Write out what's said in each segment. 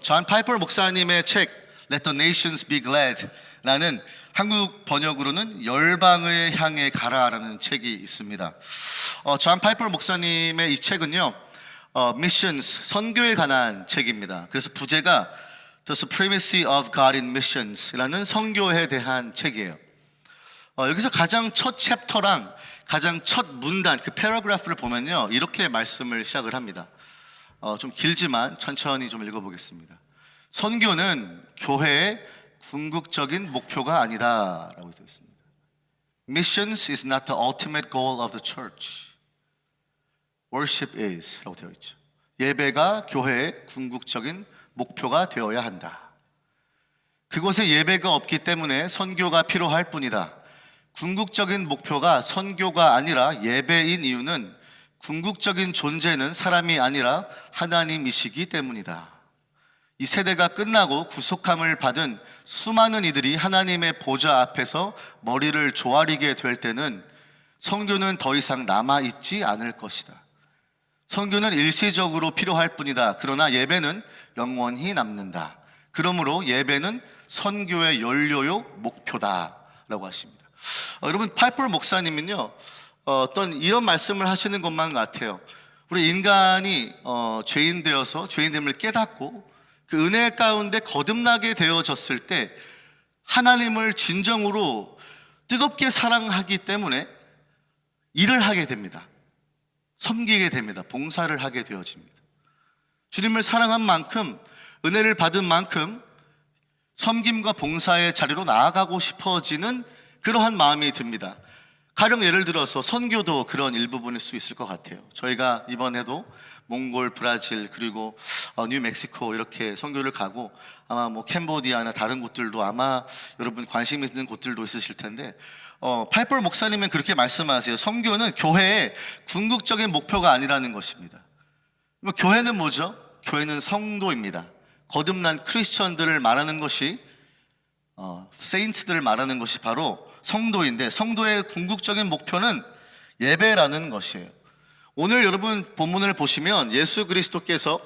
존 파이퍼 목사님의 책 Let the Nations Be Glad 라는 한국 번역으로는 열방을 향해 가라라는 책이 있습니다. 존 파이퍼 목사님의 이 책은요, Missions, 선교에 관한 책입니다. 그래서 부제가 The Supremacy of God in Missions 라는 선교에 대한 책이에요. 여기서 가장 첫 챕터랑 가장 첫 문단, 그 패러그래프를 보면요, 이렇게 말씀을 시작을 합니다. 좀 길지만 천천히 좀 읽어보겠습니다. 선교는 교회의 궁극적인 목표가 아니다 라고 되어 있습니다. Missions is not the ultimate goal of the church. Worship is 라고 되어 있죠. 예배가 교회의 궁극적인 목표가 되어야 한다. 그곳에 예배가 없기 때문에 선교가 필요할 뿐이다. 궁극적인 목표가 선교가 아니라 예배인 이유는 궁극적인 존재는 사람이 아니라 하나님이시기 때문이다. 이 세대가 끝나고 구속함을 받은 수많은 이들이 하나님의 보좌 앞에서 머리를 조아리게 될 때는 선교는 더 이상 남아있지 않을 것이다. 선교는 일시적으로 필요할 뿐이다. 그러나 예배는 영원히 남는다. 그러므로 예배는 선교의 연료요 목표다 라고 하십니다. 여러분, 파이퍼 목사님은요, 어떤 이런 말씀을 하시는 것만 같아요. 우리 인간이 죄인 되어서 죄인됨을 깨닫고 그 은혜 가운데 거듭나게 되어졌을 때 하나님을 진정으로 뜨겁게 사랑하기 때문에 일을 하게 됩니다. 섬기게 됩니다. 봉사를 하게 되어집니다. 주님을 사랑한 만큼, 은혜를 받은 만큼 섬김과 봉사의 자리로 나아가고 싶어지는 그러한 마음이 듭니다. 가령 예를 들어서 선교도 그런 일부분일 수 있을 것 같아요. 저희가 이번에도 몽골, 브라질, 그리고 뉴멕시코 이렇게 선교를 가고, 아마 뭐 캄보디아나 다른 곳들도 아마 여러분 관심 있는 곳들도 있으실 텐데, 파이퍼 목사님은 그렇게 말씀하세요. 선교는 교회의 궁극적인 목표가 아니라는 것입니다. 교회는 뭐죠? 교회는 성도입니다. 거듭난 크리스천들을 말하는 것이, 세인트들을 말하는 것이 바로 성도인데, 성도의 궁극적인 목표는 예배라는 것이에요. 오늘 여러분 본문을 보시면 예수 그리스도께서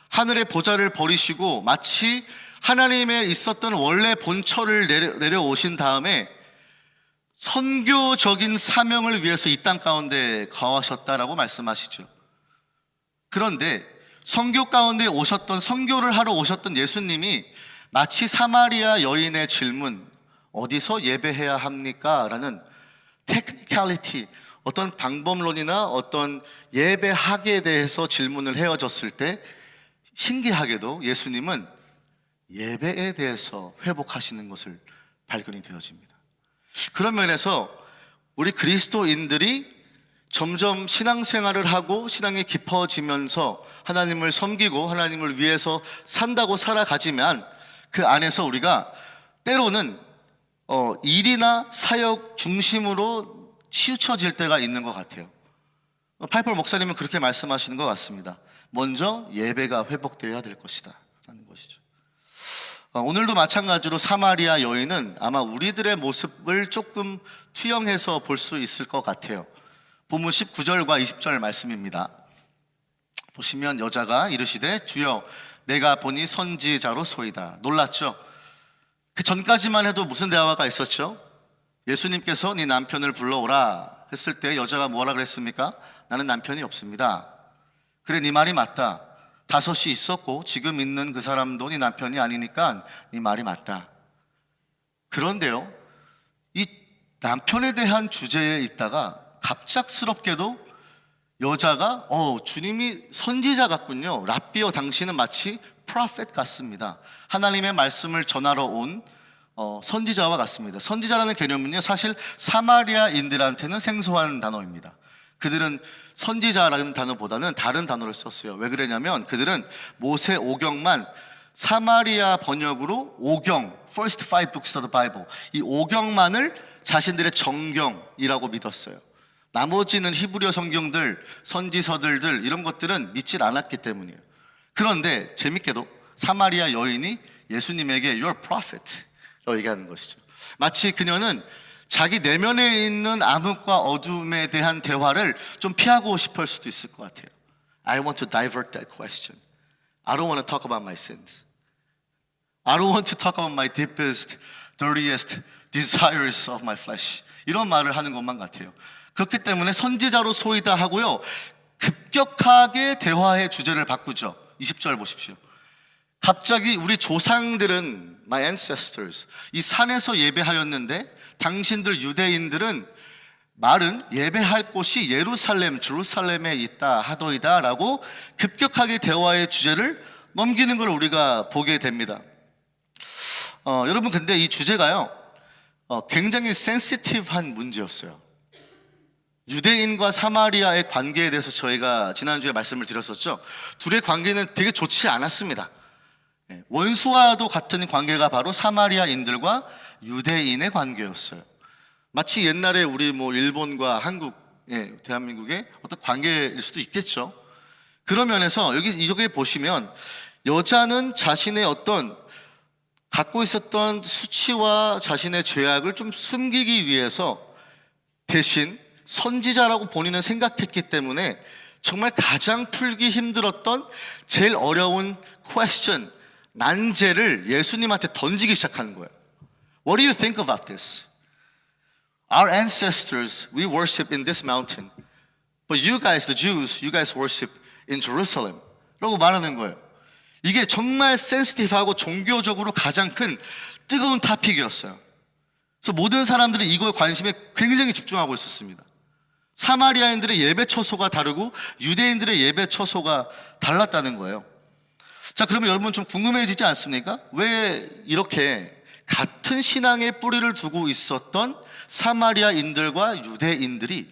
하늘의 보좌를 버리시고 마치 하나님의 있었던 원래 본처를 내려오신 다음에 선교적인 사명을 위해서 이 땅 가운데 거하셨다라고 말씀하시죠. 그런데 선교 가운데 오셨던, 선교를 하러 오셨던 예수님이 마치 사마리아 여인의 질문, 어디서 예배해야 합니까? 라는 테크니컬리티, 어떤 방법론이나 어떤 예배학에 대해서 질문을 헤어졌을 때 신기하게도 예수님은 예배에 대해서 회복하시는 것을 발견이 되어집니다. 그런 면에서 우리 그리스도인들이 점점 신앙생활을 하고 신앙이 깊어지면서 하나님을 섬기고 하나님을 위해서 산다고 살아가지만 그 안에서 우리가 때로는 일이나 사역 중심으로 치우쳐질 때가 있는 것 같아요. 파이퍼 목사님은 그렇게 말씀하시는 것 같습니다. 먼저 예배가 회복되어야 될 것이다 라는 것이죠. 오늘도 마찬가지로 사마리아 여인은 아마 우리들의 모습을 조금 투영해서 볼 수 있을 것 같아요. 본문 19절과 20절 말씀입니다. 보시면 여자가 이르시되 주여 내가 보니 선지자로소이다. 놀랐죠? 그 전까지만 해도 무슨 대화가 있었죠? 예수님께서 네 남편을 불러오라 했을 때 여자가 뭐라 그랬습니까? 나는 남편이 없습니다. 그래, 네 말이 맞다. 5이 있었고 지금 있는 그 사람도 네 남편이 아니니까 네 말이 맞다. 그런데요, 이 남편에 대한 주제에 있다가 갑작스럽게도 여자가 주님이 선지자 같군요. 랍비여 당신은 마치 프로페트 같습니다. 하나님의 말씀을 전하러 온 선지자와 같습니다. 선지자라는 개념은요, 사실 사마리아인들한테는 생소한 단어입니다. 그들은 선지자라는 단어보다는 다른 단어를 썼어요. 왜 그러냐면 그들은 모세 오경만 사마리아 번역으로 오경, First Five Books of the Bible, 이 오경만을 자신들의 정경이라고 믿었어요. 나머지는 히브리어 성경들, 선지서들들 이런 것들은 믿질 않았기 때문이에요. 그런데 재밌게도 사마리아 여인이 예수님에게 You're a prophet 라고 얘기하는 것이죠. 마치 그녀는 자기 내면에 있는 암흑과 어둠에 대한 대화를 좀 피하고 싶을 수도 있을 것 같아요. I want to divert that question. I don't want to talk about my sins. I don't want to talk about my deepest, dirtiest desires of my flesh. 이런 말을 하는 것만 같아요. 그렇기 때문에 선지자로 소이다 하고요, 급격하게 대화의 주제를 바꾸죠. 20절 보십시오. 갑자기 우리 조상들은 my ancestors 이 산에서 예배하였는데 당신들 유대인들은 말은 예배할 곳이 예루살렘, 제루살렘에 있다 하더이다 라고 급격하게 대화의 주제를 넘기는 걸 우리가 보게 됩니다. 여러분, 근데 이 주제가요, 굉장히 센시티브한 문제였어요. 유대인과 사마리아의 관계에 대해서 저희가 지난주에 말씀을 드렸었죠. 둘의 관계는 되게 좋지 않았습니다. 원수와도 같은 관계가 바로 사마리아인들과 유대인의 관계였어요. 마치 옛날에 우리 일본과 한국, 대한민국의 어떤 관계일 수도 있겠죠. 그런 면에서 여기 보시면 여자는 자신의 어떤 갖고 있었던 수치와 자신의 죄악을 좀 숨기기 위해서 대신 선지자라고 본인은 생각했기 때문에 정말 가장 풀기 힘들었던 제일 어려운 question, 난제를 예수님한테 던지기 시작하는 거예요. What do you think about this? Our ancestors, we worship in this mountain. But you guys, the Jews, you guys worship in Jerusalem. 라고 말하는 거예요. 이게 정말 센시티브하고 종교적으로 가장 큰 뜨거운 토픽이었어요. 그래서 모든 사람들이 이거에 관심에 굉장히 집중하고 있었습니다. 사마리아인들의 예배 처소가 다르고 유대인들의 예배 처소가 달랐다는 거예요. 자, 그러면 여러분 좀 궁금해지지 않습니까? 왜 이렇게 같은 신앙의 뿌리를 두고 있었던 사마리아인들과 유대인들이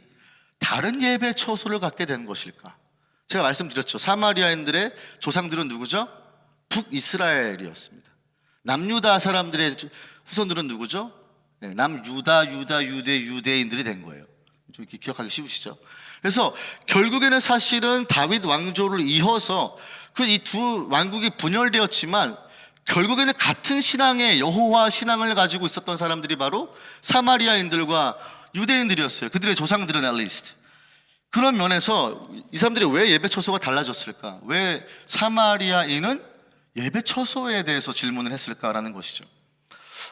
다른 예배 처소를 갖게 된 것일까? 제가 말씀드렸죠. 사마리아인들의 조상들은 누구죠? 북이스라엘이었습니다. 남유다 사람들의 후손들은 누구죠? 남유다, 유대인들이 된 거예요. 좀 이렇게 기억하기 쉬우시죠? 그래서 결국에는 사실은 다윗 왕조를 이어서 그 이 두 왕국이 분열되었지만 결국에는 같은 신앙의 여호와 신앙을 가지고 있었던 사람들이 바로 사마리아인들과 유대인들이었어요. 그들의 조상들은 at least. 그런 면에서 이 사람들이 왜 예배 처소가 달라졌을까? 왜 사마리아인은 예배 처소에 대해서 질문을 했을까라는 것이죠.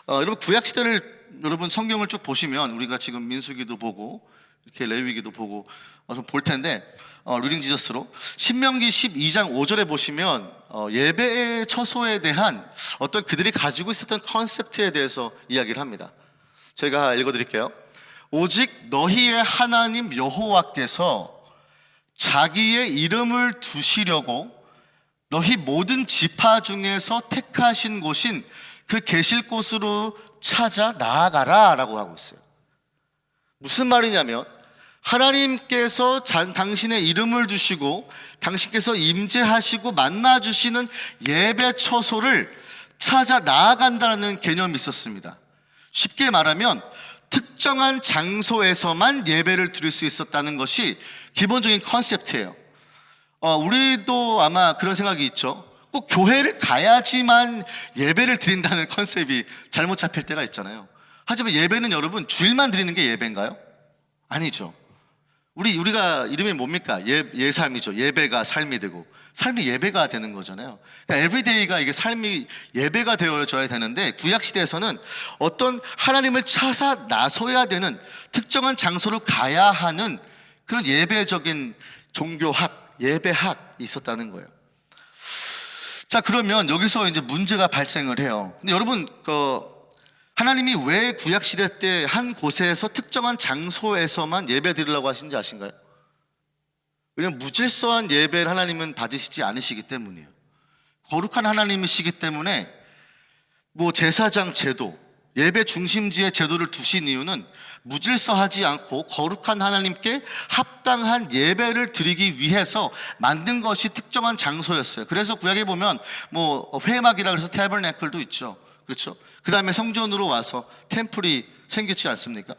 여러분, 구약 시대를 여러분 성경을 쭉 보시면 우리가 지금 민수기도 보고 이렇게 레위기도 보고 좀 볼 텐데, 리딩 지저스로 신명기 12장 5절에 보시면 예배의 처소에 대한 어떤 그들이 가지고 있었던 컨셉트에 대해서 이야기를 합니다. 제가 읽어드릴게요. 오직 너희의 하나님 여호와께서 자기의 이름을 두시려고 너희 모든 지파 중에서 택하신 곳인 그 계실 곳으로 찾아 나아가라 라고 하고 있어요. 무슨 말이냐면 하나님께서 당신의 이름을 두시고 당신께서 임재하시고 만나주시는 예배 처소를 찾아 나아간다는 개념이 있었습니다. 쉽게 말하면 특정한 장소에서만 예배를 드릴 수 있었다는 것이 기본적인 컨셉트예요. 우리도 아마 그런 생각이 있죠. 꼭 교회를 가야지만 예배를 드린다는 컨셉이 잘못 잡힐 때가 있잖아요. 하지만 예배는 여러분 주일만 드리는 게 예배인가요? 아니죠. 우리가 이름이 뭡니까? 예삶이죠. 예배가 삶이 되고 삶이 예배가 되는 거잖아요. 그러니까 everyday가 이게 삶이 예배가 되어져야 되는데 구약 시대에서는 어떤 하나님을 찾아 나서야 되는 특정한 장소로 가야 하는 그런 예배적인 종교학, 예배학이 있었다는 거예요. 자, 그러면 여기서 이제 문제가 발생을 해요. 근데 여러분, 하나님이 왜 구약 시대 때 한 곳에서 특정한 장소에서만 예배 드리려고 하신지 아신가요? 왜냐하면 무질서한 예배를 하나님은 받으시지 않으시기 때문이에요. 거룩한 하나님이시기 때문에 제사장 제도, 예배 중심지의 제도를 두신 이유는 무질서하지 않고 거룩한 하나님께 합당한 예배를 드리기 위해서 만든 것이 특정한 장소였어요. 그래서 구약에 보면 회막이라 그래서 태버네클도 있죠. 그렇죠? 그 다음에 성전으로 와서 템플이 생겼지 않습니까?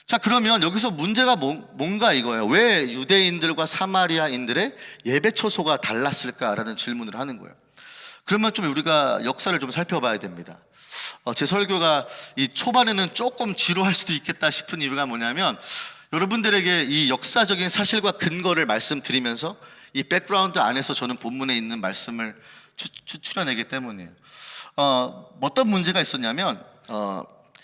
자, 그러면 여기서 문제가 뭔가 이거예요. 왜 유대인들과 사마리아인들의 예배 처소가 달랐을까라는 질문을 하는 거예요. 그러면 좀 우리가 역사를 좀 살펴봐야 됩니다. 제 설교가 이 초반에는 조금 지루할 수도 있겠다 싶은 이유가 뭐냐면 여러분들에게 이 역사적인 사실과 근거를 말씀드리면서 이 백그라운드 안에서 저는 본문에 있는 말씀을 추려내기 때문이에요. 어떤 문제가 있었냐면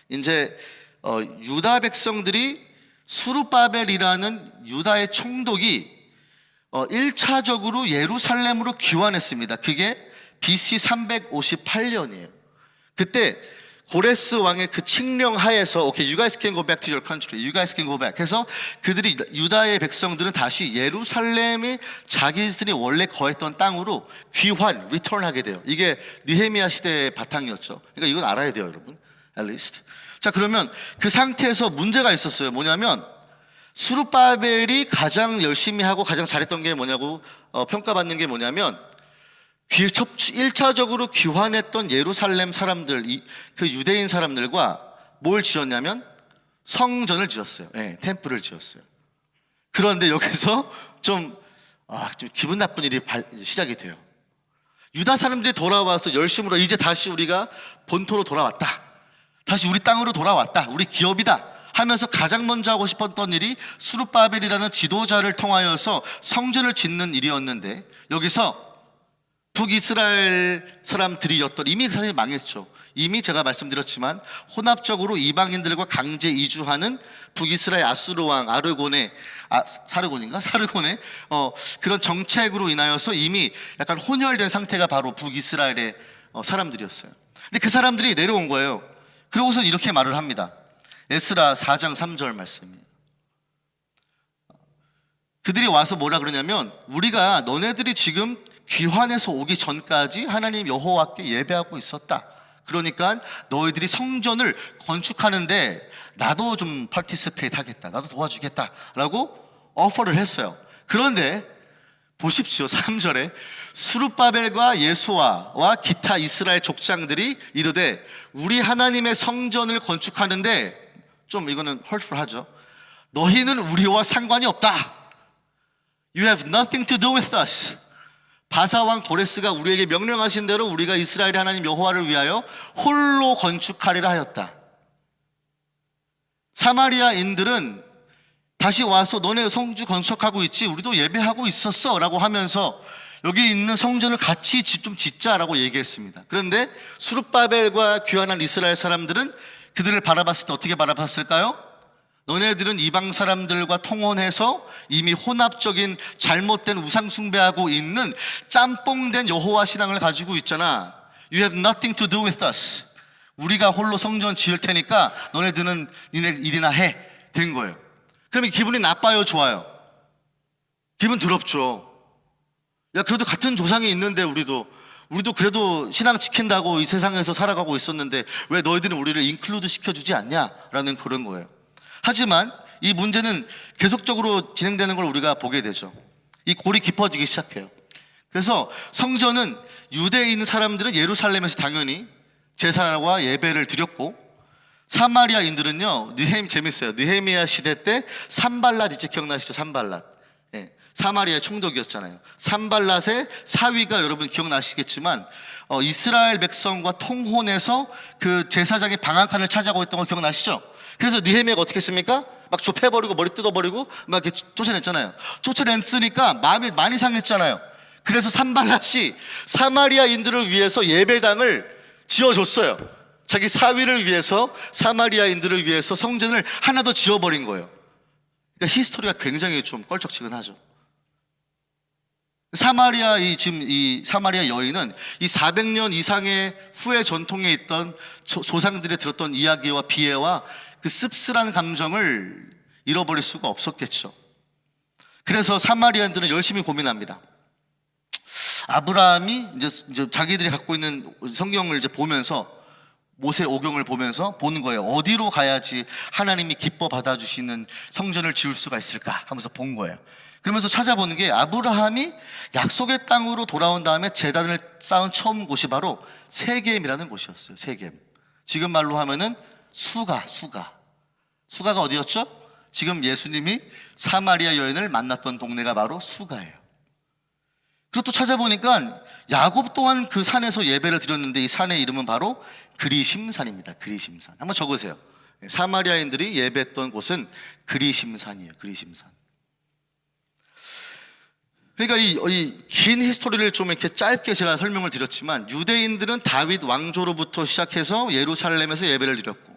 이제 유다 백성들이 수룹바벨이라는 유다의 총독이 1차적으로 예루살렘으로 귀환했습니다. 그게 BC 358년이에요. 그때 고레스 왕의 그 칙령 하에서 Okay, you guys can go back to your country. You guys can go back. 해서 그들이 유다의 백성들은 다시 예루살렘이 자기들이 원래 거했던 땅으로 귀환, 리턴하게 돼요. 이게 느헤미야 시대의 바탕이었죠. 그러니까 이건 알아야 돼요, 여러분. At least. 자, 그러면 그 상태에서 문제가 있었어요. 뭐냐면 수룹바벨이 가장 열심히 하고 가장 잘했던 게 뭐냐고 평가받는 게 뭐냐면 1차적으로 귀환했던 예루살렘 사람들, 그 유대인 사람들과 뭘 지었냐면 성전을 지었어요. 네, 템플을 지었어요. 그런데 여기서 좀 기분 나쁜 일이 시작이 돼요. 유다 사람들이 돌아와서 열심으로 이제 다시 우리가 본토로 돌아왔다, 다시 우리 땅으로 돌아왔다, 우리 기업이다 하면서 가장 먼저 하고 싶었던 일이 수룹바벨이라는 지도자를 통하여서 성전을 짓는 일이었는데, 여기서 북이스라엘 사람들이었던, 이미 사실 망했죠. 이미 제가 말씀드렸지만 혼합적으로 이방인들과 강제 이주하는 북이스라엘 아수르 왕 사르곤의 그런 정책으로 인하여서 이미 약간 혼혈된 상태가 바로 북이스라엘의 사람들이었어요. 근데 그 사람들이 내려온 거예요. 그러고서 이렇게 말을 합니다. 에스라 4장 3절 말씀이에요. 그들이 와서 뭐라 그러냐면, 우리가 너네들이 지금 귀환해서 오기 전까지 하나님 여호와께 예배하고 있었다. 그러니까 너희들이 성전을 건축하는데 나도 좀 파티시페이트 하겠다, 나도 도와주겠다 라고 오퍼를 했어요. 그런데 보십시오, 3절에 수룹바벨과 예수아와 기타 이스라엘 족장들이 이르되 우리 하나님의 성전을 건축하는데, 좀 이거는 hurtful하죠. 너희는 우리와 상관이 없다. You have nothing to do with us. 바사왕 고레스가 우리에게 명령하신 대로 우리가 이스라엘의 하나님 여호와를 위하여 홀로 건축하리라 하였다. 사마리아인들은 다시 와서 너네 성주 건축하고 있지, 우리도 예배하고 있었어 라고 하면서 여기 있는 성전을 같이 좀 짓자라고 얘기했습니다. 그런데 수룹바벨과 귀환한 이스라엘 사람들은 그들을 바라봤을 때 어떻게 바라봤을까요? 너네들은 이방 사람들과 통혼해서 이미 혼합적인 잘못된 우상 숭배하고 있는 짬뽕된 여호와 신앙을 가지고 있잖아. You have nothing to do with us. 우리가 홀로 성전 지을 테니까 너네들은 니네 일이나 해. 된 거예요. 그러면 기분이 나빠요, 좋아요? 기분 더럽죠. 야, 그래도 같은 조상이 있는데 우리도 그래도 신앙 지킨다고 이 세상에서 살아가고 있었는데 왜 너희들은 우리를 인클루드 시켜주지 않냐라는 그런 거예요. 하지만 이 문제는 계속적으로 진행되는 걸 우리가 보게 되죠. 이 골이 깊어지기 시작해요. 그래서 성전은 유대인 사람들은 예루살렘에서 당연히 제사와 예배를 드렸고, 사마리아인들은요, 재밌어요. 느헤미야 시대 때 산발랏 이제 기억나시죠? 산발랏. 사마리아 총독이었잖아요. 산발랏의 사위가 여러분 기억나시겠지만 이스라엘 백성과 통혼해서 그 제사장의 방한칸을 차지하고 있던 거 기억나시죠? 그래서 느헤미야가 어떻게 했습니까? 막 좁혀버리고 머리 뜯어버리고 막 이렇게 쫓아냈잖아요. 쫓아냈으니까 마음이 많이 상했잖아요. 그래서 산발랏이 사마리아인들을 위해서 예배당을 지어줬어요. 자기 사위를 위해서, 사마리아인들을 위해서 성전을 하나 더 지어버린 거예요. 그러니까 히스토리가 굉장히 좀 껄쩍지근하죠. 지금 이 사마리아 여인은 이 400년 이상의 후의 전통에 있던 조상들이 들었던 이야기와 비애와 그 씁쓸한 감정을 잃어버릴 수가 없었겠죠. 그래서 사마리아인들은 열심히 고민합니다. 아브라함이 이제 자기들이 갖고 있는 성경을 이제 보면서, 모세 오경을 보면서 보는 거예요. 어디로 가야지 하나님이 기뻐 받아주시는 성전을 지을 수가 있을까 하면서 본 거예요. 그러면서 찾아보는 게, 아브라함이 약속의 땅으로 돌아온 다음에 제단을 쌓은 처음 곳이 바로 세겜이라는 곳이었어요. 세겜. 지금 말로 하면은 수가가 어디였죠? 지금 예수님이 사마리아 여인을 만났던 동네가 바로 수가예요. 그리고 또 찾아보니까 야곱 또한 그 산에서 예배를 드렸는데 이 산의 이름은 바로 그리심산입니다. 그리심산. 한번 적으세요. 사마리아인들이 예배했던 곳은 그리심산이에요. 그리심산. 그러니까 이 긴 히스토리를 좀 이렇게 짧게 제가 설명을 드렸지만, 유대인들은 다윗 왕조로부터 시작해서 예루살렘에서 예배를 드렸고,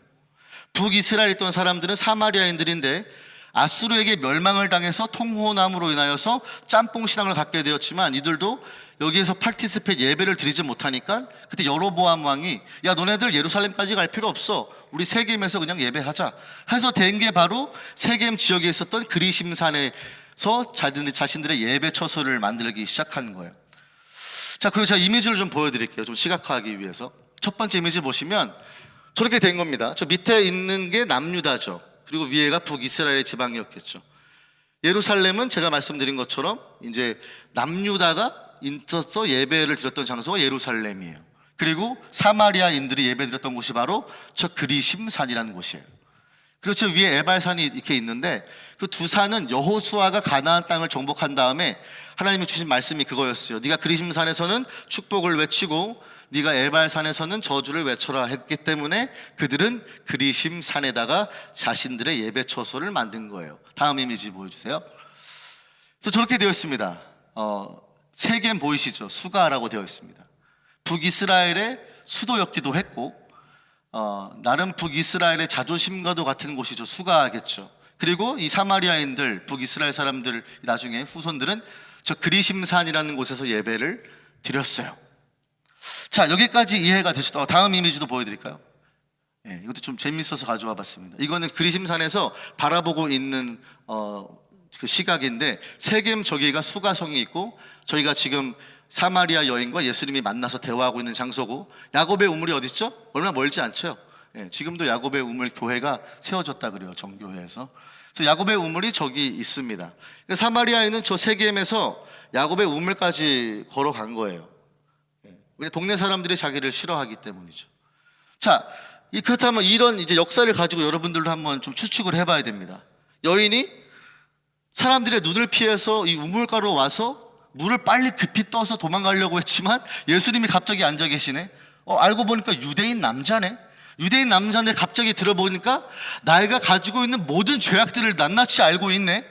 북이스라엘에 있던 사람들은 사마리아인들인데 아수르에게 멸망을 당해서 통호남으로 인하여서 짬뽕 신앙을 갖게 되었지만, 이들도 여기에서 파티스페 예배를 드리지 못하니까 그때 여로보암 왕이, 야 너네들 예루살렘까지 갈 필요 없어, 우리 세겜에서 그냥 예배하자 해서 된 게 바로 세겜 지역에 있었던 그리심산에서 자신들의 예배 처소를 만들기 시작하는 거예요. 자, 그리고 제가 이미지를 좀 보여드릴게요. 좀 시각화하기 위해서. 첫 번째 이미지 보시면 저렇게 된 겁니다. 저 밑에 있는 게 남유다죠. 그리고 위에가 북이스라엘의 지방이었겠죠. 예루살렘은 제가 말씀드린 것처럼 이제 남유다가 있어서 예배를 드렸던 장소가 예루살렘이에요. 그리고 사마리아인들이 예배 드렸던 곳이 바로 저 그리심산이라는 곳이에요. 그렇죠. 위에 에발산이 이렇게 있는데 그 두 산은 여호수아가 가나안 땅을 정복한 다음에 하나님이 주신 말씀이 그거였어요. 네가 그리심산에서는 축복을 외치고 네가 에발산에서는 저주를 외쳐라 했기 때문에 그들은 그리심산에다가 자신들의 예배 처소를 만든 거예요. 다음 이미지 보여주세요. 그래서 저렇게 되어 있습니다. 세겜 보이시죠? 수가라고 되어 있습니다. 북이스라엘의 수도였기도 했고, 나름 북이스라엘의 자존심과도 같은 곳이죠. 수가겠죠. 그리고 이 사마리아인들, 북이스라엘 사람들, 나중에 후손들은 저 그리심산이라는 곳에서 예배를 드렸어요. 자, 여기까지 이해가 되시죠? 다음 이미지도 보여드릴까요? 예, 이것도 좀 재밌어서 가져와 봤습니다. 이거는 그리심산에서 바라보고 있는 그 시각인데, 세겜 저기가 수가성이 있고 저희가 지금 사마리아 여인과 예수님이 만나서 대화하고 있는 장소고, 야곱의 우물이 어디 있죠? 얼마 멀지 않죠? 예, 지금도 야곱의 우물 교회가 세워졌다 그래요, 정교회에서. 그래서 야곱의 우물이 저기 있습니다. 사마리아에는 저 세겜에서 야곱의 우물까지 걸어간 거예요. 예, 동네 사람들이 자기를 싫어하기 때문이죠. 자, 그렇다면 이런 이제 역사를 가지고 여러분들도 한번 좀 추측을 해봐야 됩니다. 여인이 사람들의 눈을 피해서 이 우물가로 와서 물을 빨리 급히 떠서 도망가려고 했지만 예수님이 갑자기 앉아 계시네. 알고 보니까 유대인 남자네. 유대인 남자인데 갑자기 들어보니까 나이가 가지고 있는 모든 죄악들을 낱낱이 알고 있네.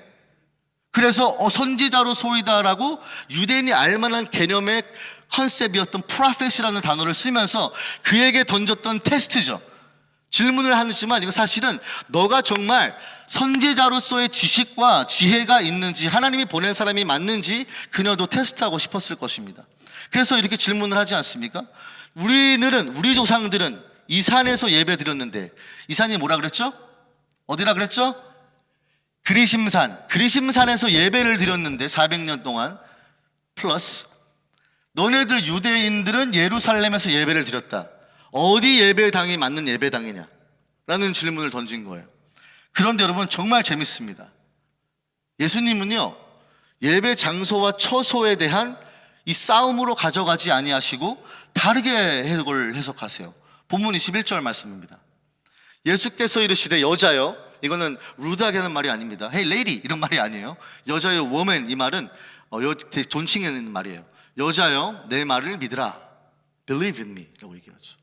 그래서 선지자로소이다라고 유대인이 알만한 개념의 컨셉이었던 프로페시라는 단어를 쓰면서 그에게 던졌던 테스트죠. 질문을 하지만 이거 사실은 너가 정말 선지자로서의 지식과 지혜가 있는지, 하나님이 보낸 사람이 맞는지 그녀도 테스트하고 싶었을 것입니다. 그래서 이렇게 질문을 하지 않습니까? 우리 조상들은 이 산에서 예배 드렸는데, 이 산이 뭐라 그랬죠? 어디라 그랬죠? 그리심산에서 예배를 드렸는데 400년 동안 플러스 너네들 유대인들은 예루살렘에서 예배를 드렸다. 어디 예배당이 맞는 예배당이냐? 라는 질문을 던진 거예요. 그런데 여러분 정말 재밌습니다. 예수님은요, 예배 장소와 처소에 대한 이 싸움으로 가져가지 아니하시고 다르게 해석하세요. 본문 21절 말씀입니다. 예수께서 이르시되 여자여, 이거는 루드하게 하는 말이 아닙니다. Hey lady 이런 말이 아니에요. 여자여 woman, 이 말은 되게 존칭해 있는 말이에요. 여자여 내 말을 믿으라, believe in me 라고 얘기하죠.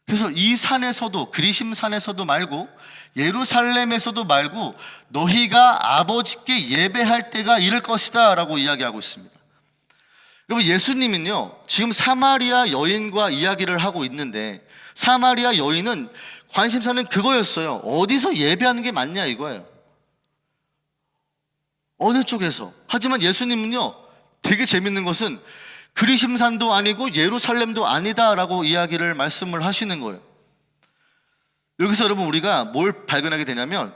그래서 이 산에서도, 그리심산에서도 말고 예루살렘에서도 말고 너희가 아버지께 예배할 때가 이를 것이다 라고 이야기하고 있습니다. 여러분, 예수님은요 지금 사마리아 여인과 이야기를 하고 있는데, 사마리아 여인은 관심사는 그거였어요. 어디서 예배하는 게 맞냐 이거예요. 어느 쪽에서. 하지만 예수님은요 되게 재밌는 것은 그리심산도 아니고 예루살렘도 아니다라고 이야기를 말씀을 하시는 거예요. 여기서 여러분 우리가 뭘 발견하게 되냐면,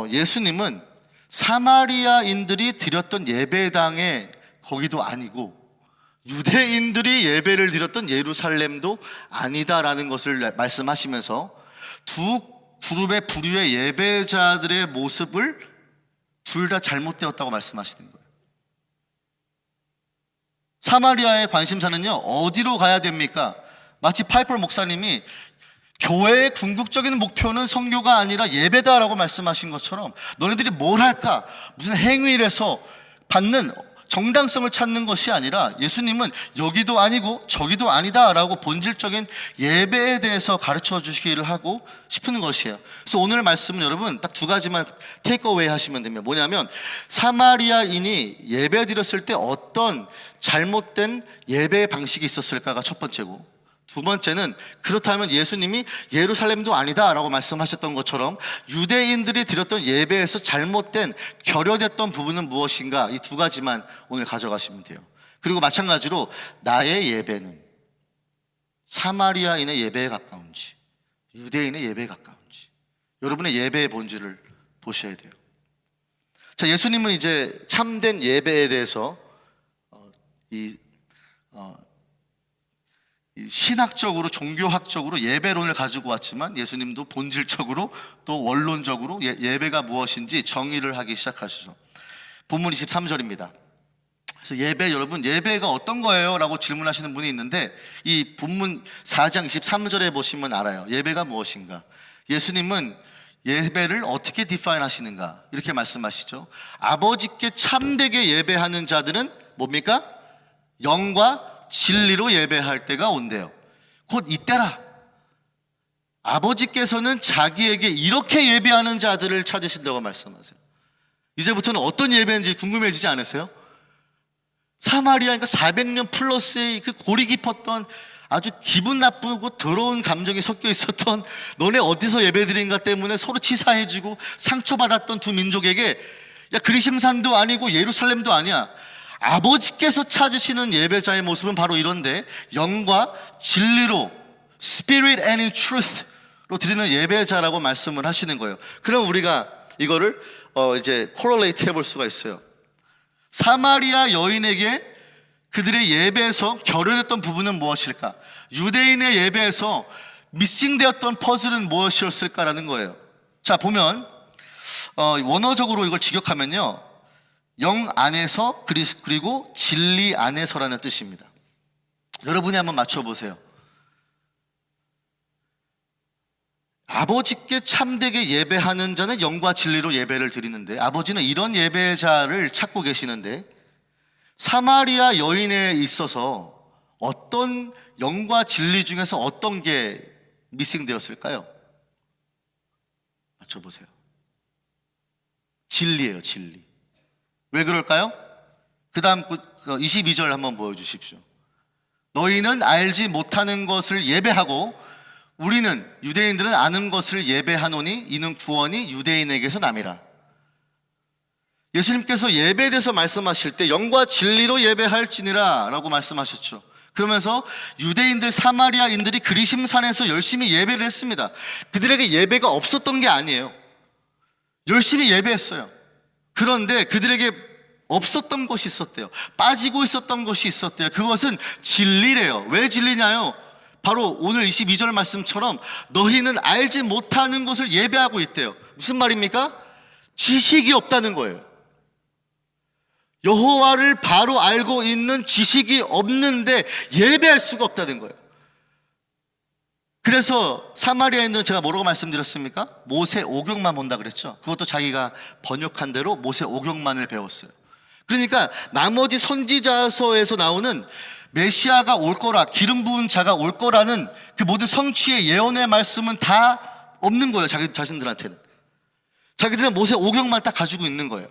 예수님은 사마리아인들이 드렸던 예배당에 거기도 아니고 유대인들이 예배를 드렸던 예루살렘도 아니다라는 것을 말씀하시면서 두 그룹의 부류의 예배자들의 모습을 둘 다 잘못되었다고 말씀하시는 거예요. 사마리아의 관심사는요 어디로 가야 됩니까? 마치 파이퍼 목사님이 교회의 궁극적인 목표는 선교가 아니라 예배다라고 말씀하신 것처럼, 너네들이 뭘 할까? 무슨 행위를 해서 받는 정당성을 찾는 것이 아니라 예수님은 여기도 아니고 저기도 아니다라고 본질적인 예배에 대해서 가르쳐 주시기를 하고 싶은 것이에요. 그래서 오늘 말씀은 여러분 딱 두 가지만 테이크어웨이 하시면 됩니다. 뭐냐면 사마리아인이 예배 드렸을 때 어떤 잘못된 예배 방식이 있었을까가 첫 번째고, 두 번째는 그렇다면 예수님이 예루살렘도 아니다 라고 말씀하셨던 것처럼 유대인들이 드렸던 예배에서 잘못된 결여됐던 부분은 무엇인가, 이 두 가지만 오늘 가져가시면 돼요. 그리고 마찬가지로 나의 예배는 사마리아인의 예배에 가까운지 유대인의 예배에 가까운지 여러분의 예배의 본질을 보셔야 돼요. 자, 예수님은 이제 참된 예배에 대해서 이 신학적으로 종교학적으로 예배론을 가지고 왔지만 예수님도 본질적으로 또 원론적으로 예배가 무엇인지 정의를 하기 시작하시죠. 본문 23절입니다. 그래서 예배, 여러분 예배가 어떤 거예요? 라고 질문하시는 분이 있는데 이 본문 4장 23절에 보시면 알아요. 예배가 무엇인가? 예수님은 예배를 어떻게 디파인 하시는가? 이렇게 말씀하시죠. 아버지께 참되게 예배하는 자들은 뭡니까? 영과 진리로 예배할 때가 온대요. 곧 이때라. 아버지께서는 자기에게 이렇게 예배하는 자들을 찾으신다고 말씀하세요. 이제부터는 어떤 예배인지 궁금해지지 않으세요? 사마리아, 그러니까 400년 플러스의 그 고리 깊었던 아주 기분 나쁘고 더러운 감정이 섞여 있었던, 너네 어디서 예배드린가 때문에 서로 치사해지고 상처받았던 두 민족에게, 야 그리심산도 아니고 예루살렘도 아니야, 아버지께서 찾으시는 예배자의 모습은 바로 이런데 영과 진리로 Spirit and in Truth로 드리는 예배자라고 말씀을 하시는 거예요. 그럼 우리가 이거를 이제 코럴레이트 해볼 수가 있어요. 사마리아 여인에게 그들의 예배에서 결여됐던 부분은 무엇일까? 유대인의 예배에서 미싱되었던 퍼즐은 무엇이었을까라는 거예요. 자, 보면 원어적으로 이걸 직역하면요, 영 안에서 그리고 진리 안에서라는 뜻입니다. 여러분이 한번 맞춰보세요. 아버지께 참되게 예배하는 자는 영과 진리로 예배를 드리는데, 아버지는 이런 예배자를 찾고 계시는데 사마리아 여인에 있어서 어떤 영과 진리 중에서 어떤 게 미싱되었을까요? 맞춰보세요. 진리예요, 진리. 왜 그럴까요? 그 다음 22절 한번 보여주십시오. 너희는 알지 못하는 것을 예배하고 우리는 유대인들은 아는 것을 예배하노니 이는 구원이 유대인에게서 남이라. 예수님께서 예배에 대해서 말씀하실 때 영과 진리로 예배할지니라 라고 말씀하셨죠. 그러면서 유대인들, 사마리아인들이 그리심산에서 열심히 예배를 했습니다. 그들에게 예배가 없었던 게 아니에요. 열심히 예배했어요. 그런데 그들에게 없었던 것이 있었대요. 빠지고 있었던 것이 있었대요. 그것은 진리래요. 왜 진리냐요? 바로 오늘 22절 말씀처럼 너희는 알지 못하는 것을 예배하고 있대요. 무슨 말입니까? 지식이 없다는 거예요. 여호와를 바로 알고 있는 지식이 없는데 예배할 수가 없다는 거예요. 그래서 사마리아인들은 제가 뭐라고 말씀드렸습니까? 모세 오경만 본다 그랬죠. 그것도 자기가 번역한 대로 모세 오경만을 배웠어요. 그러니까 나머지 선지자서에서 나오는 메시아가 올 거라, 기름 부은 자가 올 거라는 그 모든 성취의 예언의 말씀은 다 없는 거예요. 자기 자신들한테는. 자기들은 모세 오경만 딱 가지고 있는 거예요.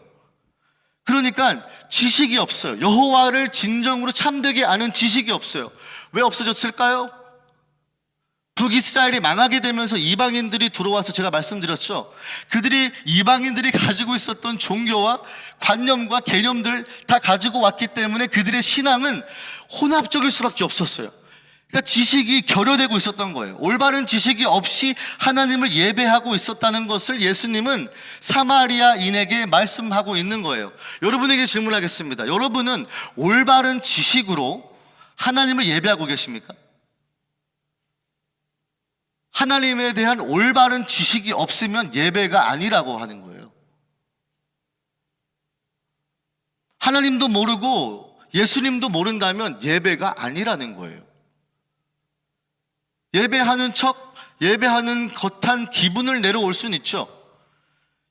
그러니까 지식이 없어요. 여호와를 진정으로 참되게 아는 지식이 없어요. 왜 없어졌을까요? 북이스라엘이 망하게 되면서 이방인들이 들어와서, 제가 말씀드렸죠, 이방인들이 가지고 있었던 종교와 관념과 개념들 다 가지고 왔기 때문에 그들의 신앙은 혼합적일 수밖에 없었어요. 그러니까 지식이 결여되고 있었던 거예요. 올바른 지식이 없이 하나님을 예배하고 있었다는 것을 예수님은 사마리아인에게 말씀하고 있는 거예요. 여러분에게 질문하겠습니다. 여러분은 올바른 지식으로 하나님을 예배하고 계십니까? 하나님에 대한 올바른 지식이 없으면 예배가 아니라고 하는 거예요. 하나님도 모르고 예수님도 모른다면 예배가 아니라는 거예요. 예배하는 척, 예배하는 것한 기분을 내려올 수는 있죠.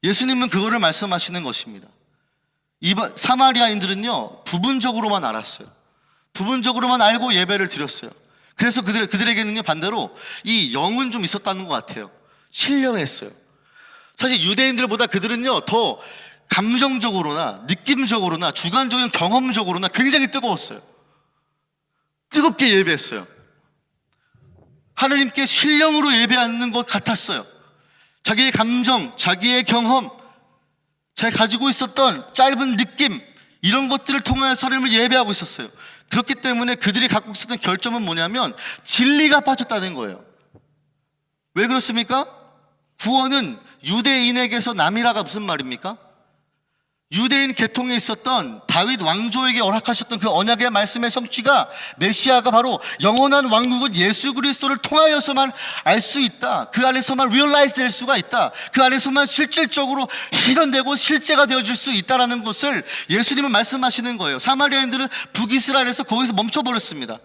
예수님은 그거를 말씀하시는 것입니다. 사마리아인들은요 부분적으로만 알았어요. 부분적으로만 알고 예배를 드렸어요. 그래서 그들에게는요 반대로 이 영은 좀 있었다는 것 같아요. 신령했어요. 사실 유대인들보다 그들은요 더 감정적으로나 느낌적으로나 주관적인 경험적으로나 굉장히 뜨거웠어요. 뜨겁게 예배했어요. 하나님께 신령으로 예배하는 것 같았어요. 자기의 감정, 자기의 경험, 자기가 가지고 있었던 짧은 느낌, 이런 것들을 통해서 하나님을 예배하고 있었어요. 그렇기 때문에 그들이 갖고 있었던 결점은 뭐냐면 진리가 빠졌다는 거예요. 왜 그렇습니까? 구원은 유대인에게서 남이라가 무슨 말입니까? 유대인 계통에 있었던 다윗 왕조에게 허락하셨던 그 언약의 말씀의 성취가 메시아가 바로 영원한 왕국은 예수 그리스도를 통하여서만 알 수 있다. 그 안에서만 리얼라이즈 될 수가 있다. 그 안에서만 실질적으로 실현되고 실제가 되어질 수 있다는 것을 예수님은 말씀하시는 거예요. 사마리아인들은 북이스라엘에서 거기서 멈춰버렸습니다.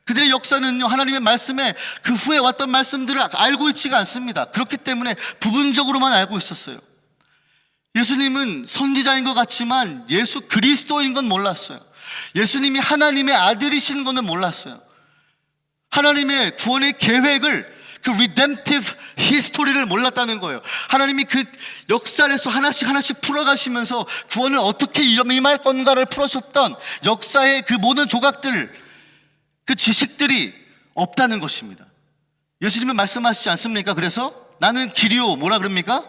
그들의 역사는요 하나님의 말씀에 그 후에 왔던 말씀들을 알고 있지가 않습니다. 그렇기 때문에 부분적으로만 알고 있었어요. 예수님은 선지자인 것 같지만 예수 그리스도인 건 몰랐어요. 예수님이 하나님의 아들이신 것은 몰랐어요. 하나님의 구원의 계획을, 그 redemptive history를 몰랐다는 거예요. 하나님이 그 역사에서 하나씩 풀어가시면서 구원을 어떻게 임할 건가를 풀어줬던 역사의 그 모든 조각들, 그 지식들이 없다는 것입니다. 예수님은 말씀하시지 않습니까? 그래서 나는 길이요, 뭐라 그럽니까?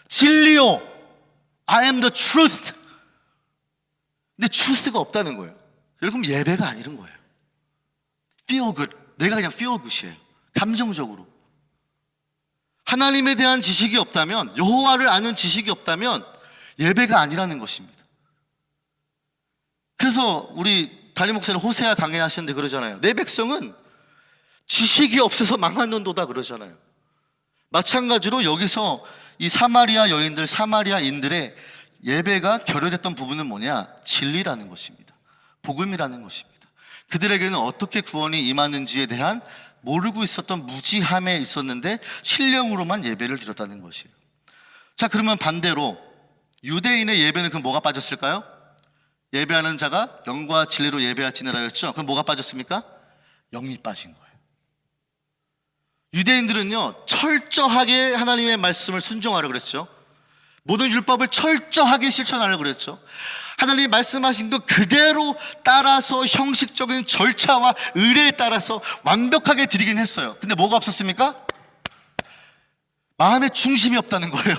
진리요, I am the truth. 근데 truth가 없다는 거예요. 여러분 예배가 아니는 거예요. Feel good. 내가 그냥 feel good이에요. 감정적으로. 하나님에 대한 지식이 없다면, 여호와를 아는 지식이 없다면 예배가 아니라는 것입니다. 그래서 우리 담임 목사님 호세아 강해하시는데 그러잖아요. 내 백성은 지식이 없어서 망하는도다 그러잖아요. 마찬가지로 여기서 이 사마리아 여인들, 사마리아인들의 예배가 결여됐던 부분은 뭐냐? 진리라는 것입니다. 복음이라는 것입니다. 그들에게는 어떻게 구원이 임하는지에 대한 모르고 있었던 무지함에 있었는데 신령으로만 예배를 드렸다는 것이에요. 자, 그러면 반대로 유대인의 예배는 그럼 뭐가 빠졌을까요? 예배하는 자가 영과 진리로 예배할지니라 였죠. 그럼 뭐가 빠졌습니까? 영이 빠진 거예요. 유대인들은요 철저하게 하나님의 말씀을 순종하려고 그랬죠. 모든 율법을 철저하게 실천하려고 그랬죠. 하나님이 말씀하신 것 그대로 따라서 형식적인 절차와 의례에 따라서 완벽하게 드리긴 했어요. 근데 뭐가 없었습니까? 마음의 중심이 없다는 거예요.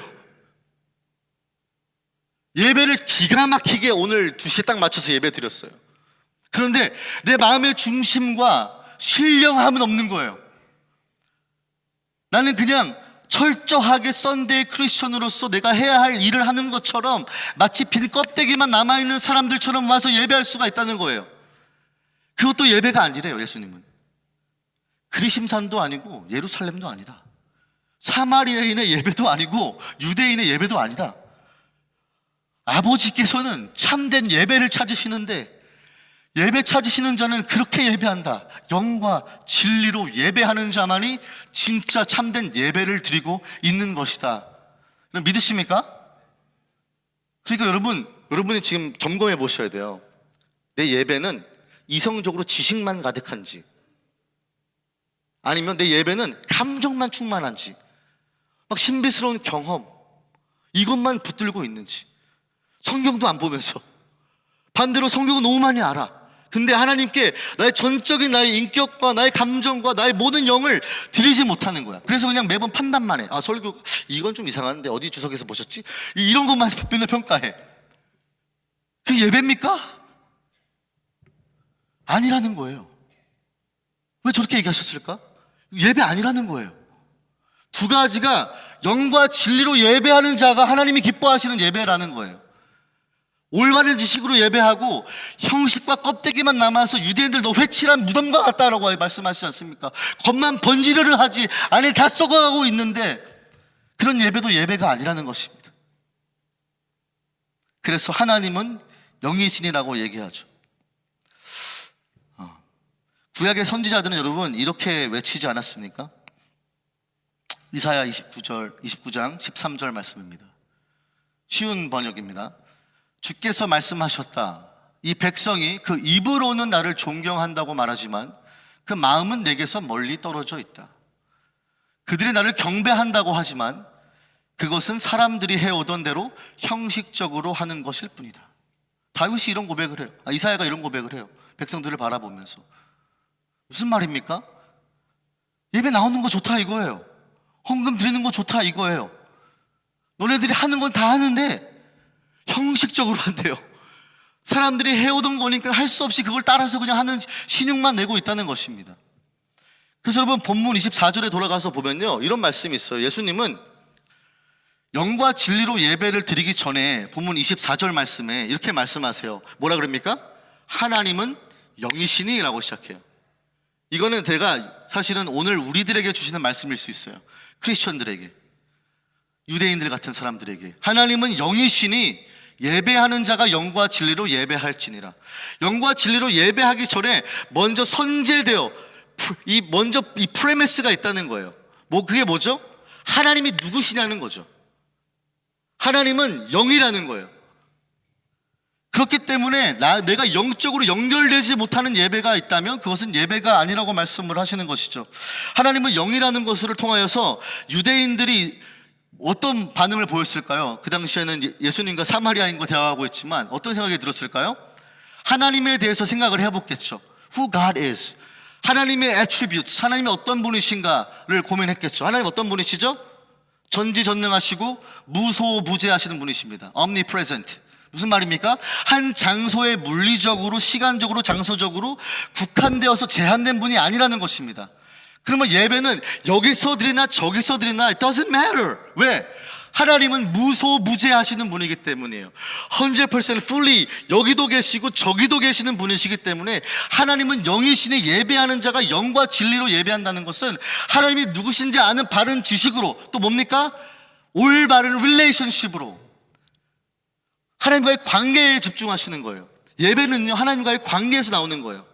예배를 기가 막히게 오늘 2시에 딱 맞춰서 예배 드렸어요. 그런데 내 마음의 중심과 신령함은 없는 거예요. 나는 그냥 철저하게 썬데이 크리스천으로서 내가 해야 할 일을 하는 것처럼 마치 빈 껍데기만 남아있는 사람들처럼 와서 예배할 수가 있다는 거예요. 그것도 예배가 아니래요. 예수님은 그리심산도 아니고 예루살렘도 아니다. 사마리아인의 예배도 아니고 유대인의 예배도 아니다. 아버지께서는 참된 예배를 찾으시는데 예배 찾으시는 자는 그렇게 예배한다. 영과 진리로 예배하는 자만이 진짜 참된 예배를 드리고 있는 것이다. 믿으십니까? 그러니까 여러분이 지금 점검해 보셔야 돼요. 내 예배는 이성적으로 지식만 가득한지, 아니면 내 예배는 감정만 충만한지, 막 신비스러운 경험 이것만 붙들고 있는지, 성경도 안 보면서 반대로 성경은 너무 많이 알아. 근데 하나님께 나의 전적인 나의 인격과 나의 감정과 나의 모든 영을 드리지 못하는 거야. 그래서 그냥 매번 판단만 해. 설교 이건 좀 이상한데 어디 주석에서 보셨지? 이런 것만 맨날 평가해. 그게 예배입니까? 아니라는 거예요. 왜 저렇게 얘기하셨을까? 예배 아니라는 거예요. 두 가지가 영과 진리로 예배하는 자가 하나님이 기뻐하시는 예배라는 거예요. 올바른 지식으로 예배하고 형식과 껍데기만 남아서 유대인들 너 회칠한 무덤과 같다라고 말씀하시지 않습니까? 겉만 번지르르 하지 안에 다 썩어가고 있는데 그런 예배도 예배가 아니라는 것입니다. 그래서 하나님은 영이신이라고 얘기하죠. 구약의 선지자들은 여러분 이렇게 외치지 않았습니까? 이사야 29장 13절 말씀입니다. 쉬운 번역입니다. 주께서 말씀하셨다. 이 백성이 그 입으로는 나를 존경한다고 말하지만 그 마음은 내게서 멀리 떨어져 있다. 그들이 나를 경배한다고 하지만 그것은 사람들이 해오던 대로 형식적으로 하는 것일 뿐이다. 다윗이 이런 고백을 해요. 이사야가 이런 고백을 해요. 백성들을 바라보면서. 무슨 말입니까? 예배 나오는 거 좋다 이거예요. 헌금 드리는 거 좋다 이거예요. 너네들이 하는 건 다 하는데 형식적으로 한대요. 사람들이 해오던 거니까 할 수 없이 그걸 따라서 그냥 하는 신용만 내고 있다는 것입니다. 그래서 여러분 본문 24절에 돌아가서 보면요, 이런 말씀이 있어요. 예수님은 영과 진리로 예배를 드리기 전에 본문 24절 말씀에 이렇게 말씀하세요. 뭐라 그럽니까? 하나님은 영이시니 라고 시작해요. 이거는 제가 사실은 오늘 우리들에게 주시는 말씀일 수 있어요. 크리스천들에게, 유대인들 같은 사람들에게. 하나님은 영이시니 예배하는 자가 영과 진리로 예배할지니라. 영과 진리로 예배하기 전에 먼저 선제되어 먼저 이 프레미스가 있다는 거예요. 그게 뭐죠? 하나님이 누구시냐는 거죠. 하나님은 영이라는 거예요. 그렇기 때문에 내가 영적으로 연결되지 못하는 예배가 있다면 그것은 예배가 아니라고 말씀을 하시는 것이죠. 하나님은 영이라는 것을 통하여서 유대인들이 어떤 반응을 보였을까요? 그 당시에는 예수님과 사마리아인과 대화하고 있지만 어떤 생각이 들었을까요? 하나님에 대해서 생각을 해봤겠죠. Who God is, 하나님의 attributes, 하나님이 어떤 분이신가를 고민했겠죠. 하나님 어떤 분이시죠? 전지전능하시고 무소부재하시는 분이십니다. Omnipresent. 무슨 말입니까? 한 장소에 물리적으로, 시간적으로, 장소적으로 국한되어서 제한된 분이 아니라는 것입니다. 그러면 예배는 여기서 드리나 저기서 드리나 it doesn't matter. 왜? 하나님은 무소부재하시는 분이기 때문이에요. 100% fully 여기도 계시고 저기도 계시는 분이시기 때문에 하나님은 영이시니 예배하는 자가 영과 진리로 예배한다는 것은 하나님이 누구신지 아는 바른 지식으로, 또 뭡니까? 올바른 릴레이션십으로 하나님과의 관계에 집중하시는 거예요. 예배는요, 하나님과의 관계에서 나오는 거예요.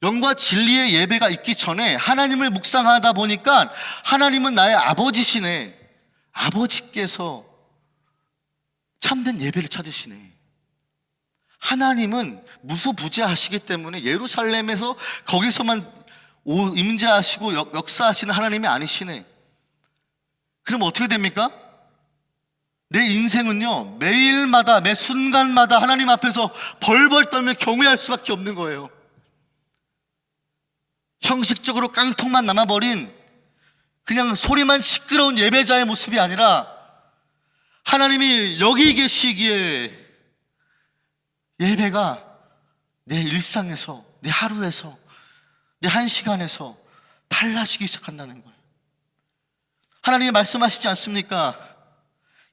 영과 진리의 예배가 있기 전에 하나님을 묵상하다 보니까 하나님은 나의 아버지시네, 아버지께서 참된 예배를 찾으시네. 하나님은 무소부재하시기 때문에 예루살렘에서 거기서만 임재하시고 역사하시는 하나님이 아니시네. 그럼 어떻게 됩니까? 내 인생은요, 매일마다 매 순간마다 하나님 앞에서 벌벌 떨며 경외할 수밖에 없는 거예요. 형식적으로 깡통만 남아버린 그냥 소리만 시끄러운 예배자의 모습이 아니라 하나님이 여기 계시기에 예배가 내 일상에서, 내 하루에서, 내 한 시간에서 달라지기 시작한다는 거예요. 하나님이 말씀하시지 않습니까?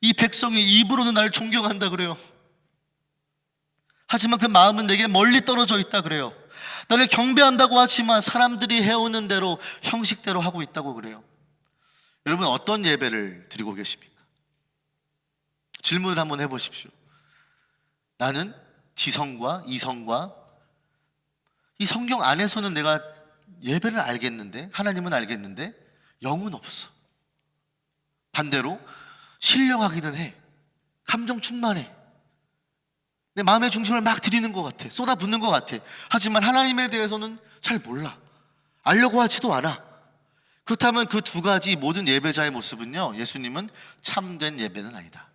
이 백성이 입으로는 나를 존경한다 그래요. 하지만 그 마음은 내게 멀리 떨어져 있다 그래요. 나를 경배한다고 하지만 사람들이 해오는 대로, 형식대로 하고 있다고 그래요. 여러분 어떤 예배를 드리고 계십니까? 질문을 한번 해보십시오. 나는 지성과 이성과 이 성경 안에서는 내가 예배를 알겠는데, 하나님은 알겠는데 영은 없어. 반대로 신령하기는 해. 감정 충만해. 내 마음의 중심을 막 드리는 것 같아. 쏟아붓는 것 같아. 하지만 하나님에 대해서는 잘 몰라. 알려고 하지도 않아. 그렇다면 그 두 가지 모든 예배자의 모습은요, 예수님은 참된 예배는 아니다.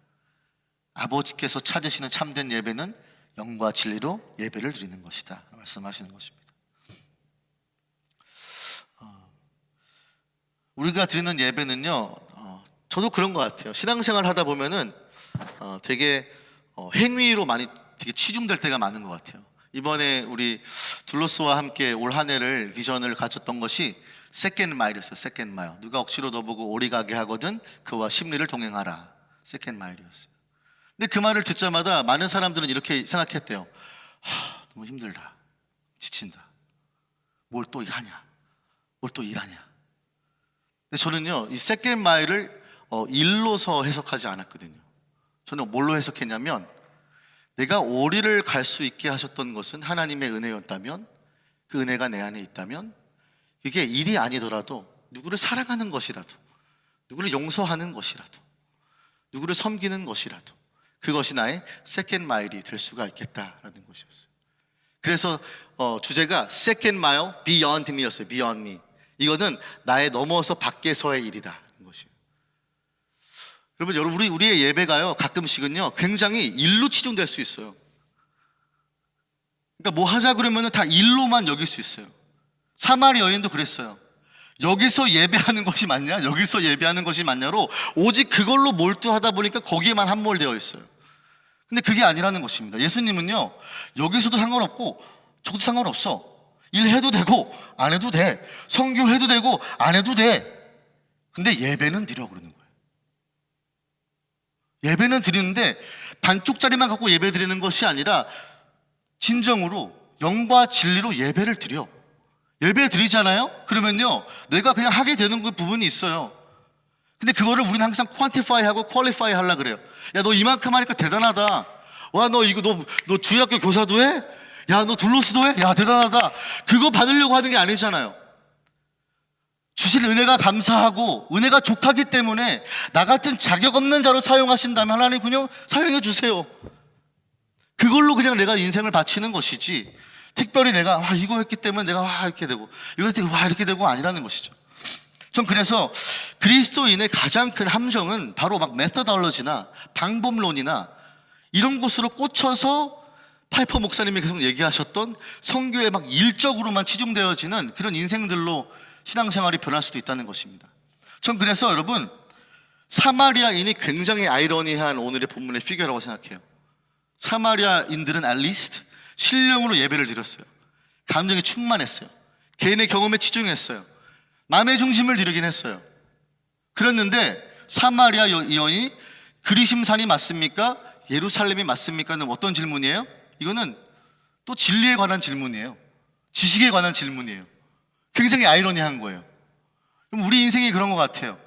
아버지께서 찾으시는 참된 예배는 영과 진리로 예배를 드리는 것이다 말씀하시는 것입니다. 우리가 드리는 예배는요, 저도 그런 것 같아요. 신앙생활 하다 보면은 되게 행위로 많이 되게 치중될 때가 많은 것 같아요. 이번에 우리 둘로스와 함께 올 한 해를 비전을 가졌던 것이 세컨드 마일이었어요. 세컨드 마일. 누가 억지로 너보고 오리 가게 하거든 그와 십리를 동행하라. 세컨드 마일이었어요. 근데 그 말을 듣자마자 많은 사람들은 이렇게 생각했대요. 너무 힘들다, 지친다, 뭘 또 하냐, 뭘 또 일하냐. 근데 저는요, 이 세컨드 마일을 일로서 해석하지 않았거든요. 저는 뭘로 해석했냐면, 내가 오리를 갈 수 있게 하셨던 것은 하나님의 은혜였다면, 그 은혜가 내 안에 있다면, 이게 일이 아니더라도 누구를 사랑하는 것이라도, 누구를 용서하는 것이라도, 누구를 섬기는 것이라도, 그것이 나의 세컨드 마일이 될 수가 있겠다라는 것이었어요. 그래서 주제가 Second Mile Beyond Me였어요. Beyond Me. 이거는 나의 넘어서 밖에서의 일이다. 것이에요. 여러분, 우리의 예배가요, 가끔씩은요, 굉장히 일로 치중될 수 있어요. 그러니까 뭐 하자 그러면 다 일로만 여길 수 있어요. 사마리 여인도 그랬어요. 여기서 예배하는 것이 맞냐? 여기서 예배하는 것이 맞냐로 오직 그걸로 몰두하다 보니까 거기에만 함몰되어 있어요. 근데 그게 아니라는 것입니다. 예수님은요, 여기서도 상관없고 저도 상관없어. 일해도 되고 안 해도 돼. 선교해도 되고 안 해도 돼. 근데 예배는 드려 그러는 거예요. 예배는 드리는데 반쪽짜리만 갖고 예배 드리는 것이 아니라 진정으로 영과 진리로 예배를 드려. 예배 드리잖아요? 그러면요, 내가 그냥 하게 되는 그 부분이 있어요. 근데 그거를 우리는 항상 퀀티파이하고 퀄리파이 하려고 그래요. 야, 너 이만큼 하니까 대단하다. 와, 너 이거 너 주일학교 교사도 해? 야, 너 둘로스도 해? 야, 대단하다. 그거 받으려고 하는 게 아니잖아요. 주실 은혜가 감사하고 은혜가 족하기 때문에 나 같은 자격 없는 자로 사용하신다면 하나님 그냥 사용해 주세요. 그걸로 그냥 내가 인생을 바치는 것이지, 특별히 내가 이거 했기 때문에 내가 이렇게 되고 이거 했기 때문에 이렇게 되고 아니라는 것이죠. 전 그래서 그리스도인의 가장 큰 함정은 바로 막 메서덜러지나 방법론이나 이런 곳으로 꽂혀서 파이퍼 목사님이 계속 얘기하셨던 선교에 막 일적으로만 치중되어지는 그런 인생들로 신앙생활이 변할 수도 있다는 것입니다. 전 그래서 여러분, 사마리아인이 굉장히 아이러니한 오늘의 본문의 피규어라고 생각해요. 사마리아인들은 알리스트 신령으로 예배를 드렸어요. 감정이 충만했어요. 개인의 경험에 치중했어요. 마음의 중심을 드리긴 했어요. 그랬는데 사마리아 여인이 그리심산이 맞습니까? 예루살렘이 맞습니까?는 어떤 질문이에요? 이거는 또 진리에 관한 질문이에요. 지식에 관한 질문이에요. 굉장히 아이러니한 거예요. 그럼 우리 인생이 그런 것 같아요.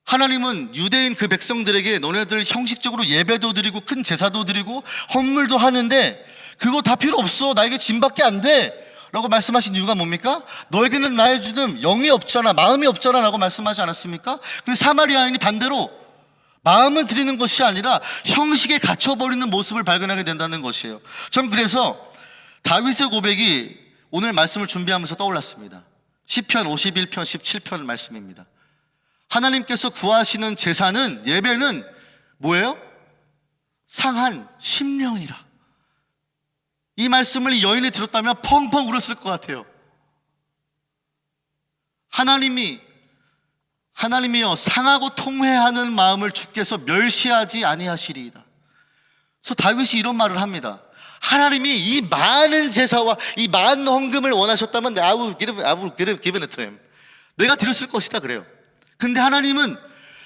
하나님은 유대인 그 백성들에게 너네들 형식적으로 예배도 드리고 큰 제사도 드리고 헌물도 하는데 그거 다 필요 없어. 나에게 짐밖에 안 돼 라고 말씀하신 이유가 뭡니까? 너에게는 나의 주는 영이 없잖아, 마음이 없잖아 라고 말씀하지 않았습니까? 근데 사마리아인이 반대로 마음을 드리는 것이 아니라 형식에 갇혀버리는 모습을 발견하게 된다는 것이에요. 전 그래서 다윗의 고백이 오늘 말씀을 준비하면서 떠올랐습니다. 시편 51편 17편 말씀입니다. 하나님께서 구하시는 제사는, 예배는 뭐예요? 상한 심령이라. 이 말씀을 이 여인이 들었다면 펑펑 울었을 것 같아요. 하나님이여 상하고 통회하는 마음을 주께서 멸시하지 아니하시리이다. 그래서 다윗이 이런 말을 합니다. 하나님이 이 많은 제사와 이 많은 헌금을 원하셨다면 I will give it to him. 내가 드렸을 것이다 그래요. 근데 하나님은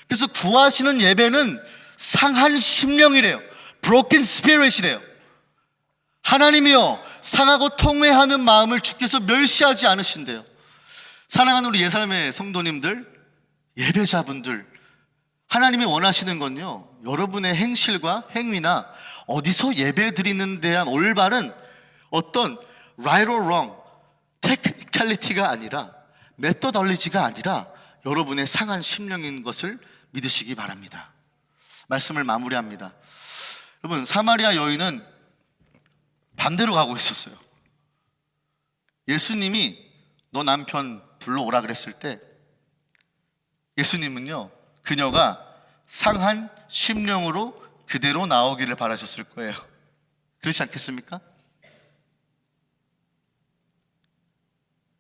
그래서 구하시는 예배는 상한 심령이래요. broken spirit이래요. 하나님이여 상하고 통회하는 마음을 주께서 멸시하지 않으신대요. 사랑하는 우리 예살의 성도님들, 예배자분들, 하나님이 원하시는 건요, 여러분의 행실과 행위나 어디서 예배 드리는 대한 올바른 어떤 right or wrong, 테크니컬리티가 아니라 메서덜리지가 아니라 여러분의 상한 심령인 것을 믿으시기 바랍니다. 말씀을 마무리합니다. 여러분, 사마리아 여인은 반대로 가고 있었어요. 예수님이 너 남편 불러오라 그랬을 때 예수님은요, 그녀가 상한 심령으로 그대로 나오기를 바라셨을 거예요. 그렇지 않겠습니까?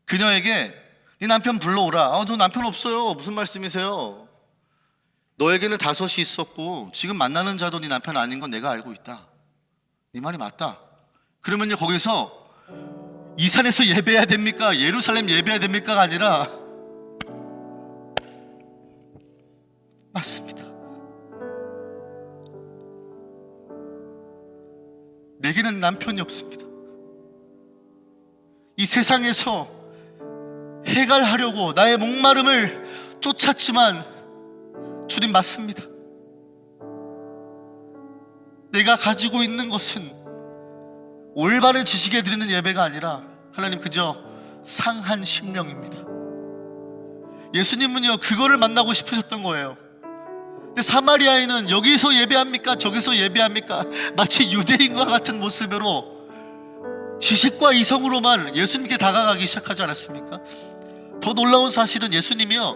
그녀에게 네 남편 불러오라. 너 남편 없어요. 무슨 말씀이세요? 너에게는 5이 있었고 지금 만나는 자도 네 남편 아닌 건 내가 알고 있다. 네 말이 맞다. 그러면요, 거기서 이 산에서 예배해야 됩니까? 예루살렘 예배해야 됩니까가 아니라 맞습니다. 내게는 남편이 없습니다. 이 세상에서 해갈하려고 나의 목마름을 쫓았지만 주님 맞습니다. 내가 가지고 있는 것은 올바른 지식에 드리는 예배가 아니라 하나님 그저 상한 심령입니다. 예수님은요, 그거를 만나고 싶으셨던 거예요. 근데 사마리아인은 여기서 예배합니까? 저기서 예배합니까? 마치 유대인과 같은 모습으로 지식과 이성으로만 예수님께 다가가기 시작하지 않았습니까? 더 놀라운 사실은 예수님이요,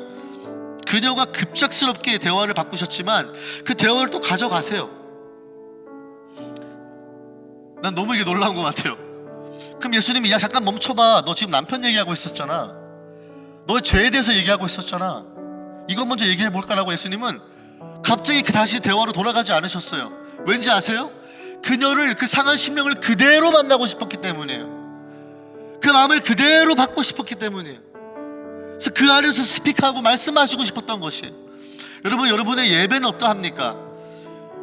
그녀가 급작스럽게 대화를 바꾸셨지만 그 대화를 또 가져가세요. 난 너무 이게 놀라운 것 같아요. 그럼 예수님이 야 잠깐 멈춰봐, 너 지금 남편 얘기하고 있었잖아, 너의 죄에 대해서 얘기하고 있었잖아, 이거 먼저 얘기해 볼까라고 예수님은 갑자기 다시 대화로 돌아가지 않으셨어요. 왠지 아세요? 그녀를, 그 상한 심령을 그대로 만나고 싶었기 때문이에요. 그 마음을 그대로 받고 싶었기 때문이에요. 그래서 그 안에서 스피크하고 말씀하시고 싶었던 것이에요. 여러분, 여러분의 예배는 어떠합니까?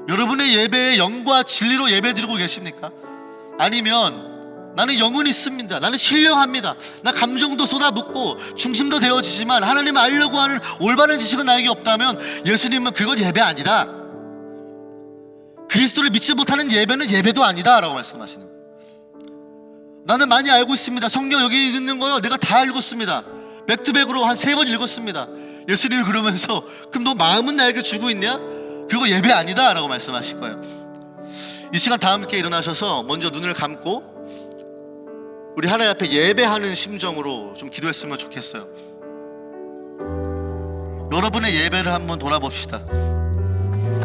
여러분의 예배에 영과 진리로 예배드리고 계십니까? 아니면 나는 영은 있습니다, 나는 신령합니다, 나 감정도 쏟아붓고 중심도 되어지지만 하나님을 알려고 하는 올바른 지식은 나에게 없다면 예수님은 그건 예배 아니다, 그리스도를 믿지 못하는 예배는 예배도 아니다 라고 말씀하시는 거예요. 나는 많이 알고 있습니다, 성경 여기 있는 거요 내가 다 읽었습니다, 백투백으로 한 3번 읽었습니다. 예수님이 그러면서 그럼 너 마음은 나에게 주고 있냐? 그거 예배 아니다 라고 말씀하실 거예요. 이 시간 다 함께 일어나셔서 먼저 눈을 감고 우리 하나님 앞에 예배하는 심정으로 좀 기도했으면 좋겠어요. 여러분의 예배를 한번 돌아봅시다.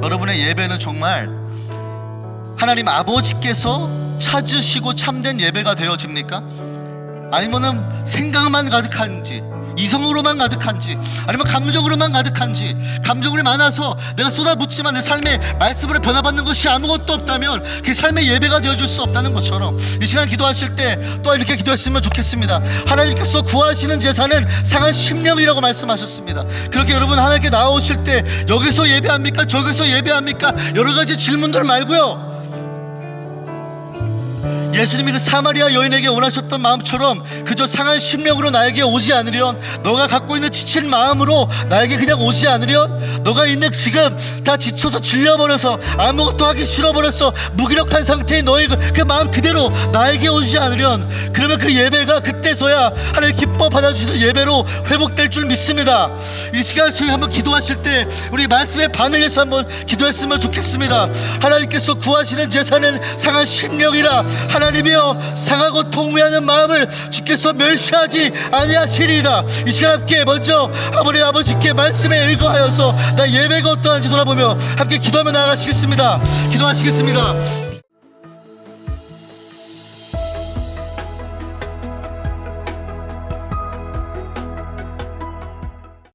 여러분의 예배는 정말 하나님 아버지께서 찾으시고 참된 예배가 되어집니까? 아니면은 생각만 가득한지, 이성으로만 가득한지, 아니면 감정으로만 가득한지, 감정으로 많아서 내가 쏟아붓지만 내 삶의 말씀으로 변화받는 것이 아무것도 없다면 그 삶의 예배가 되어줄 수 없다는 것처럼 이 시간 기도하실 때 또 이렇게 기도했으면 좋겠습니다. 하나님께서 구하시는 제사는 상한 심령이라고 말씀하셨습니다. 그렇게 여러분 하나님께 나오실 때 여기서 예배합니까? 저기서 예배합니까? 여러 가지 질문들 말고요, 예수님이 그 사마리아 여인에게 원하셨던 마음처럼 그저 상한 심령으로 나에게 오지 않으련, 너가 갖고 있는 지친 마음으로 나에게 그냥 오지 않으련, 너가 있는 지금 다 지쳐서 질려버려서 아무것도 하기 싫어버려서 무기력한 상태인 너의 그 마음 그대로 나에게 오지 않으련, 그러면 그 예배가 그때서야 하나님 기뻐 받아주시는 예배로 회복될 줄 믿습니다. 이 시간 저희 한번 기도하실 때 우리 말씀에 반응해서 한번 기도했으면 좋겠습니다. 하나님께서 구하시는 제사는 상한 심령이라, 하나님이여 상하고 통회하는 마음을 주께서 멸시하지 아니하시리이다. 이 시간 함께 먼저 아버지 아버지께 말씀에 의거하여서 나 예배가 어떠한지 돌아보며 함께 기도하며 나아가시겠습니다. 기도하시겠습니다.